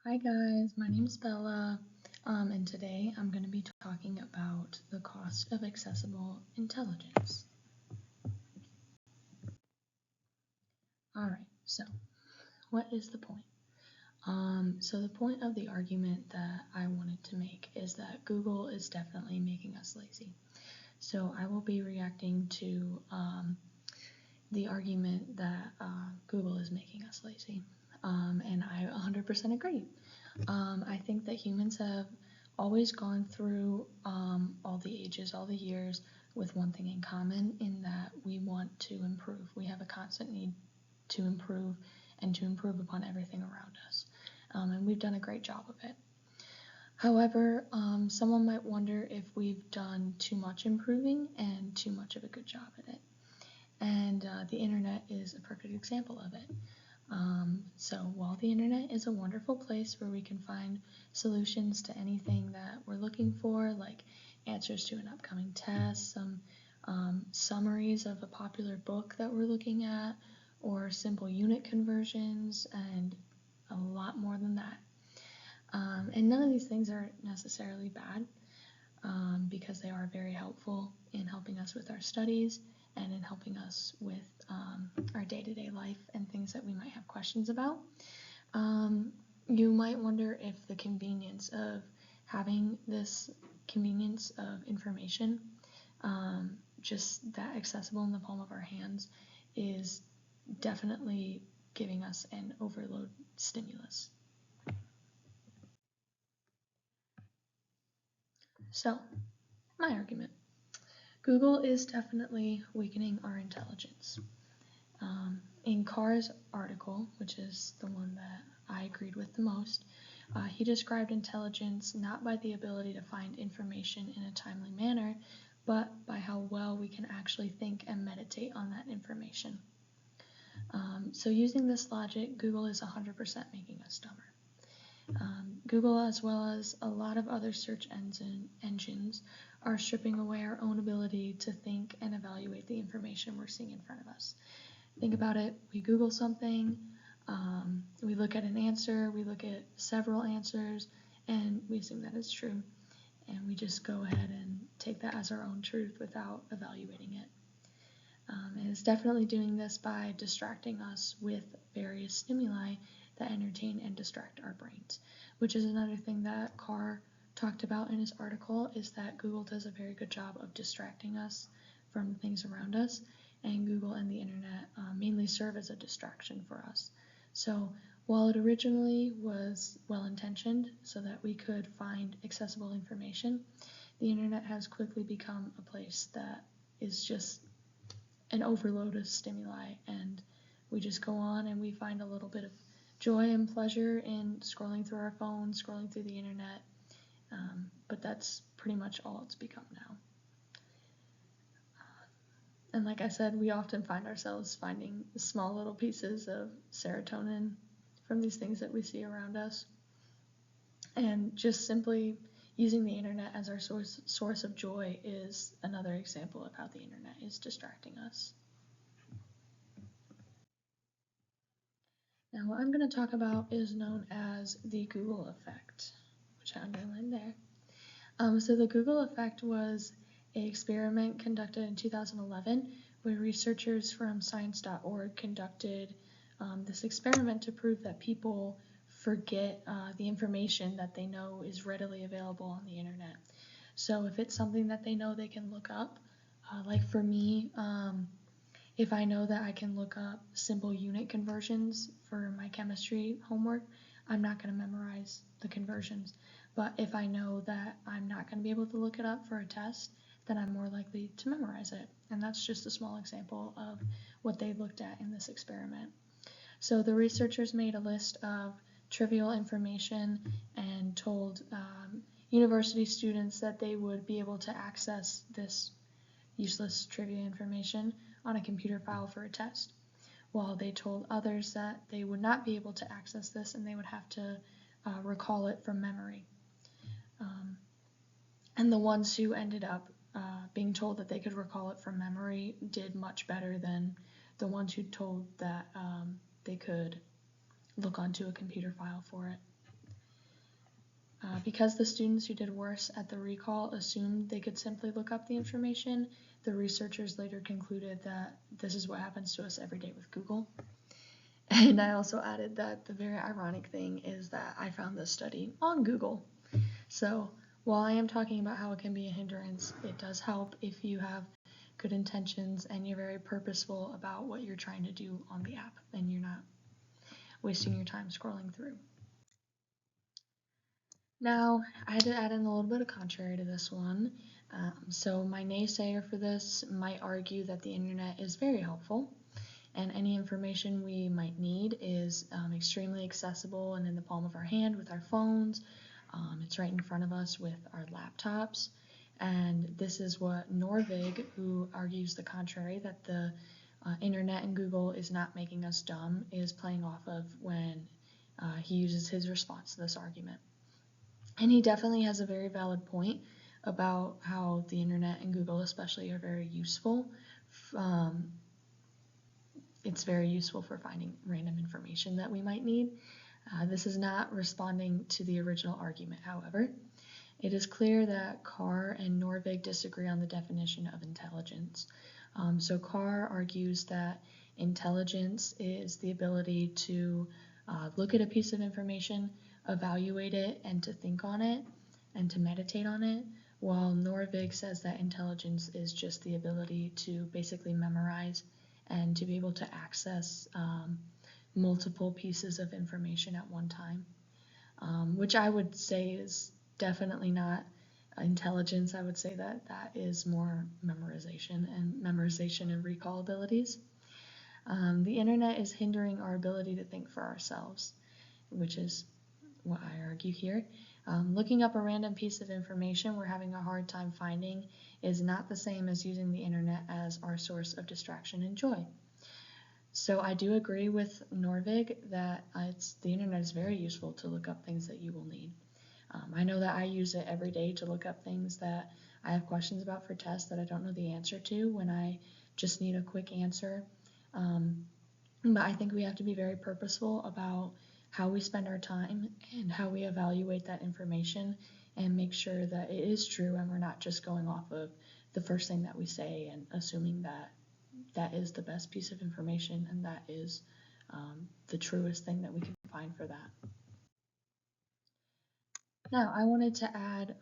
Hi guys, my name is Bella, and today I'm going to be talking about the cost of accessible intelligence. Alright, so what is the point? So the point of the argument that I wanted to make is that Google is definitely making us lazy. So I will be reacting to the argument that Google is making us lazy, and I 100% agree. I think that humans have always gone through all the ages, all the years, with one thing in common, in that we want to improve. We have a constant need to improve and to improve upon everything around us. And we've done a great job of it. However, someone might wonder if we've done too much improving and too much of a good job at it. And the internet is a perfect example of it. So while the internet is a wonderful place where we can find solutions to anything that we're looking for, like answers to an upcoming test, some summaries of a popular book that we're looking at, or simple unit conversions, and a lot more than that. And none of these things are necessarily bad, because they are very helpful in helping us with our studies and in helping us with our day-to-day life and things that we might have questions about. You might wonder if the convenience of having this convenience of information, just that accessible in the palm of our hands, is definitely giving us an overload stimulus. So, my argument. Google is definitely weakening our intelligence. In Carr's article, which is the one that I agreed with the most, he described intelligence not by the ability to find information in a timely manner, but by how well we can actually think and meditate on that information. So using this logic, Google is 100% making us dumber. Google, as well as a lot of other search engines, are stripping away our own ability to think and evaluate the information we're seeing in front of us. Think about it, we Google something, we look at an answer, we look at several answers, and we assume that it's true. And we just go ahead and take that as our own truth without evaluating it. And it's definitely doing this by distracting us with various stimuli that entertain and distract our brains, which is another thing that Carr talked about in his article, is that Google does a very good job of distracting us from things around us, and Google and the internet mainly serve as a distraction for us. So while it originally was well-intentioned so that we could find accessible information, the internet has quickly become a place that is just an overload of stimuli, and we just go on and we find a little bit of joy and pleasure in scrolling through our phone, scrolling through the internet, but that's pretty much all it's become now. And like I said, we often find ourselves finding small little pieces of serotonin from these things that we see around us. And just simply using the internet as our source of joy is another example of how the internet is distracting us. Now what I'm going to talk about is known as the Google effect, which I underlined there. So the Google effect was an experiment conducted in 2011 where researchers from science.org conducted this experiment to prove that people forget the information that they know is readily available on the internet. So if it's something that they know they can look up, like for me, if I know that I can look up simple unit conversions for my chemistry homework, I'm not going to memorize the conversions. But if I know that I'm not going to be able to look it up for a test, then I'm more likely to memorize it. And that's just a small example of what they looked at in this experiment. So the researchers made a list of trivial information and told university students that they would be able to access this useless trivia information on a computer file for a test, while they told others that they would not be able to access this and they would have to recall it from memory. And the ones who ended up being told that they could recall it from memory did much better than the ones who told that they could look onto a computer file for it. Because the students who did worse at the recall assumed they could simply look up the information, the researchers later concluded that this is what happens to us every day with Google. And I also added that the very ironic thing is that I found this study on Google. So while I am talking about how it can be a hindrance, it does help if you have good intentions and you're very purposeful about what you're trying to do on the app and you're not wasting your time scrolling through. Now, I had to add in a little bit of contrary to this one. So my naysayer for this might argue that the internet is very helpful and any information we might need is extremely accessible and in the palm of our hand with our phones. It's right in front of us with our laptops. And this is what Norvig, who argues the contrary, that the internet and Google is not making us dumb, is playing off of when he uses his response to this argument. And he definitely has a very valid point about how the internet and Google especially are very useful. It's very useful for finding random information that we might need. This is not responding to the original argument, however. It is clear that Carr and Norvig disagree on the definition of intelligence. So Carr argues that intelligence is the ability to look at a piece of information, evaluate it, and to think on it, and to meditate on it, while Norvig says that intelligence is just the ability to basically memorize and to be able to access multiple pieces of information at one time, which I would say is definitely not intelligence. I would say that that is more memorization and recall abilities. The internet is hindering our ability to think for ourselves, which is what I argue here. Looking up a random piece of information we're having a hard time finding is not the same as using the internet as our source of distraction and joy. So I do agree with Norvig that the internet is very useful to look up things that you will need. I know that I use it every day to look up things that I have questions about for tests that I don't know the answer to when I just need a quick answer. But I think we have to be very purposeful about how we spend our time and how we evaluate that information and make sure that it is true and we're not just going off of the first thing that we say and assuming that that is the best piece of information and that is the truest thing that we can find for that. Now, I wanted to add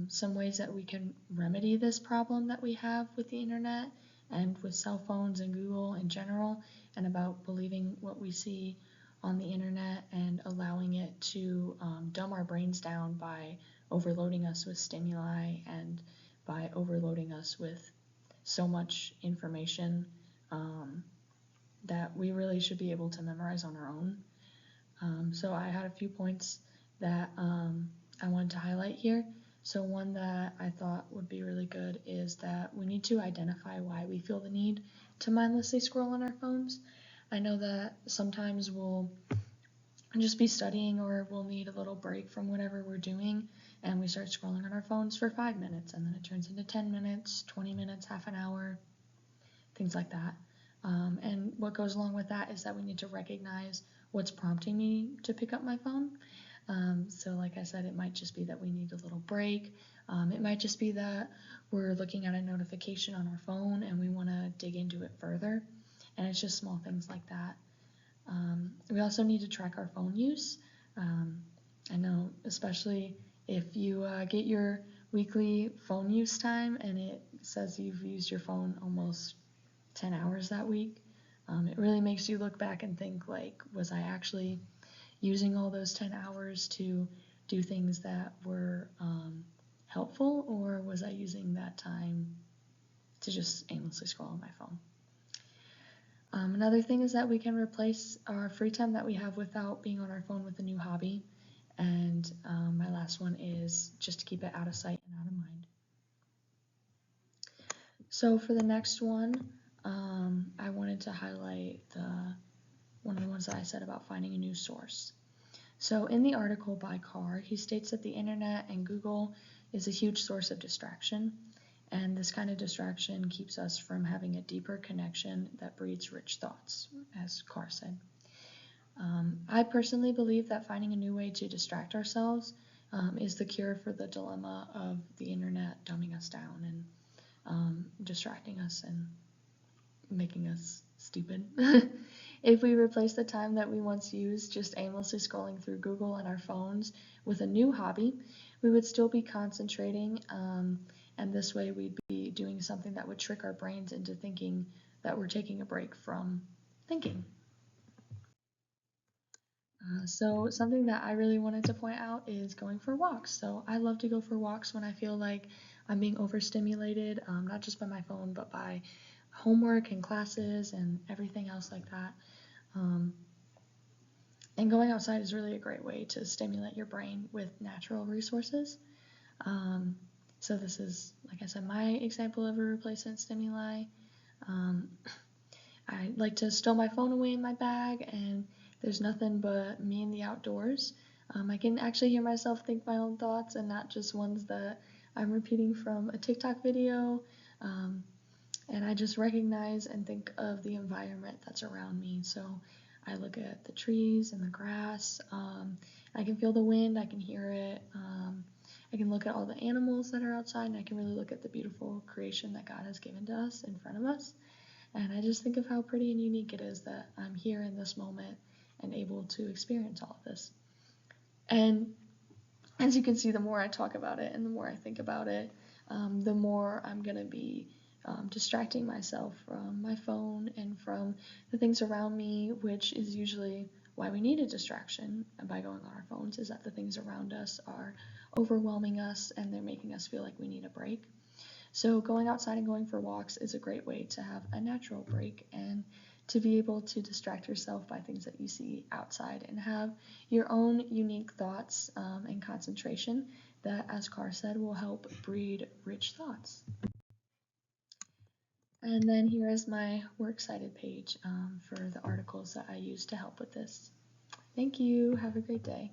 some ways that we can remedy this problem that we have with the internet and with cell phones and Google in general, and about believing what we see on the internet and allowing it to dumb our brains down by overloading us with stimuli and by overloading us with so much information that we really should be able to memorize on our own. So I had a few points that I wanted to highlight here. So one that I thought would be really good is that we need to identify why we feel the need to mindlessly scroll on our phones. I know that sometimes we'll just be studying or we'll need a little break from whatever we're doing and we start scrolling on our phones for 5 minutes and then it turns into 10 minutes, 20 minutes, half an hour, things like that. And what goes along with that is that we need to recognize what's prompting me to pick up my phone. So like I said, it might just be that we need a little break. It might just be that we're looking at a notification on our phone and we want to dig into it further. And it's just small things like that. We also need to track our phone use. I know, especially if you get your weekly phone use time and it says you've used your phone almost 10 hours that week, it really makes you look back and think, like, was I actually using all those 10 hours to do things that were helpful, or was I using that time to just aimlessly scroll on my phone? Another thing is that we can replace our free time that we have without being on our phone with a new hobby. And my last one is just to keep it out of sight and out of mind. So for the next one, I wanted to highlight one of the ones that I said about finding a new source. So in the article by Carr, he states that the internet and Google is a huge source of distraction, and this kind of distraction keeps us from having a deeper connection that breeds rich thoughts, as Carr said. I personally believe that finding a new way to distract ourselves is the cure for the dilemma of the internet dumbing us down and distracting us and making us stupid. If we replace the time that we once used just aimlessly scrolling through Google on our phones with a new hobby, we would still be concentrating, and this way we'd be doing something that would trick our brains into thinking that we're taking a break from thinking. So something that I really wanted to point out is going for walks. So I love to go for walks when I feel like I'm being overstimulated, not just by my phone, but by homework and classes and everything else like that. Um, and going outside is really a great way to stimulate your brain with natural resources. Um, so this is, like I said, my example of a replacement stimuli. Um, I like to stow my phone away in my bag, and there's nothing but me in the outdoors. I can actually hear myself think my own thoughts and not just ones that I'm repeating from a TikTok video. Um, and I just recognize and think of the environment that's around me. So I look at the trees and the grass. I can feel the wind, I can hear it. I can look at all the animals that are outside, and I can really look at the beautiful creation that God has given to us in front of us. And I just think of how pretty and unique it is that I'm here in this moment and able to experience all of this. And as you can see, the more I talk about it and the more I think about it, the more I'm going to be distracting myself from my phone and from the things around me, which is usually why we need a distraction by going on our phones, is that the things around us are overwhelming us and they're making us feel like we need a break. So going outside and going for walks is a great way to have a natural break and to be able to distract yourself by things that you see outside and have your own unique thoughts and concentration that, as Carr said, will help breed rich thoughts. And then here is my works cited page for the articles that I use to help with this. Thank you. Have a great day.